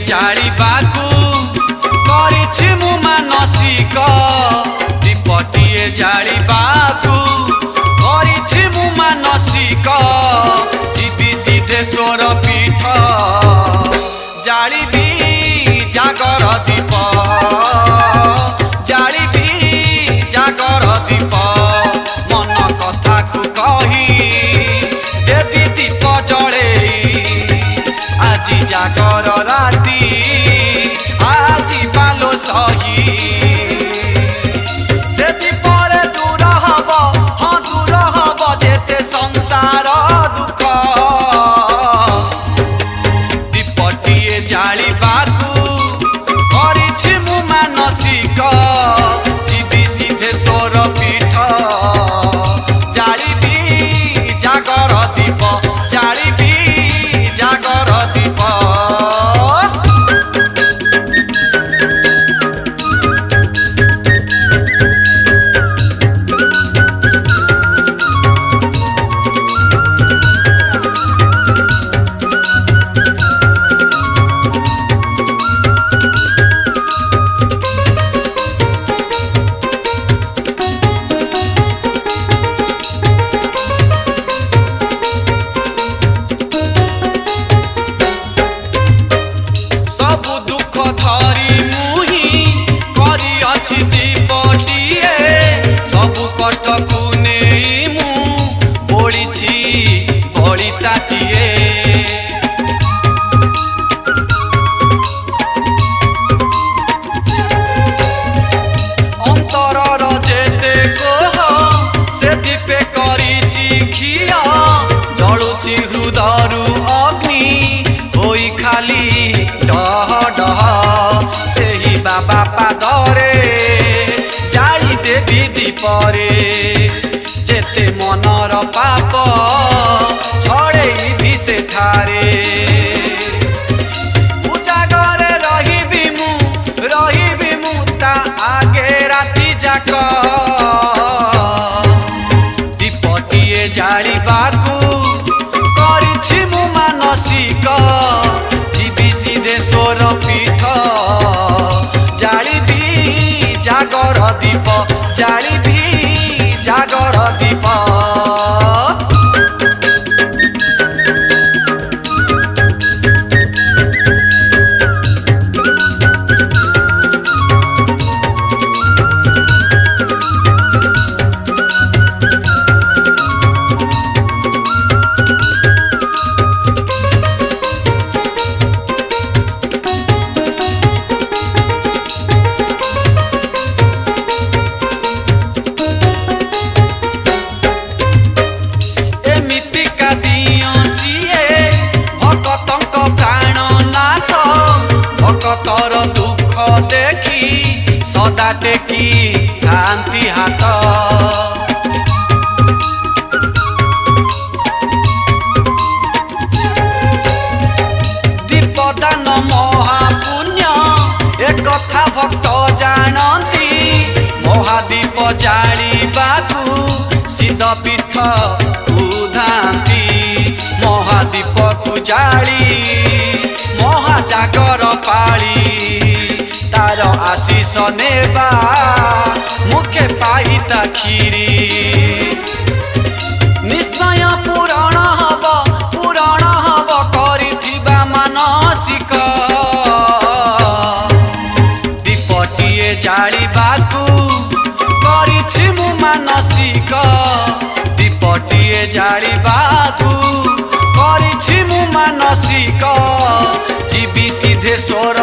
जालिबाकू करिछि मु मानसिक दीपटिए जालिबाकू करिछि मु मानसिक जीवी सिद्धेश्वर पीठ जालिबी जागर दीप जालिबी जागर दीप मन कथा को कही देवी दीप जले आज जागर राती आज बालो सही से दीपर दूर हब हाँ दूर हब जेते संसार दुख दीपटिए जालिबाकू करिछि मु मानसिक जीवी सिद्धेश्वर पीठ जालिबी जागर दीप जालिबी जागर दीप हृदयरु अग्नि होई खाली डह डह सेही बाबा पादरे जाली देवी दीपरे जेते मनर पाप छड़ेई भी से ठारे उजागरे रहिबी मु ता आगे राती जाक दीपटिए जालिबाकू करिछि मु मानसिक जीवी सिद्धेश्वर पीठ जालिबी जागर दीप जालिबी जागर दीप भक्तर दुख देखी सदा टेकी थांती हाथ दीपदान महापुण्य एक कथा भक्त जानती महादीप जालिबाकू सिद्ध पीठ उधांती महादीप को जाली महाजागर पाली तार आशीष नेबा मुखे पाई ताखिरी निश्चय पुराण हब करिथिबा मानसिक दीपटिए जालिबाकू करिछि मु मानसिक दीपटिए जालिबाकू करिछि मु मानसिक जीवी सिद्धेश्वर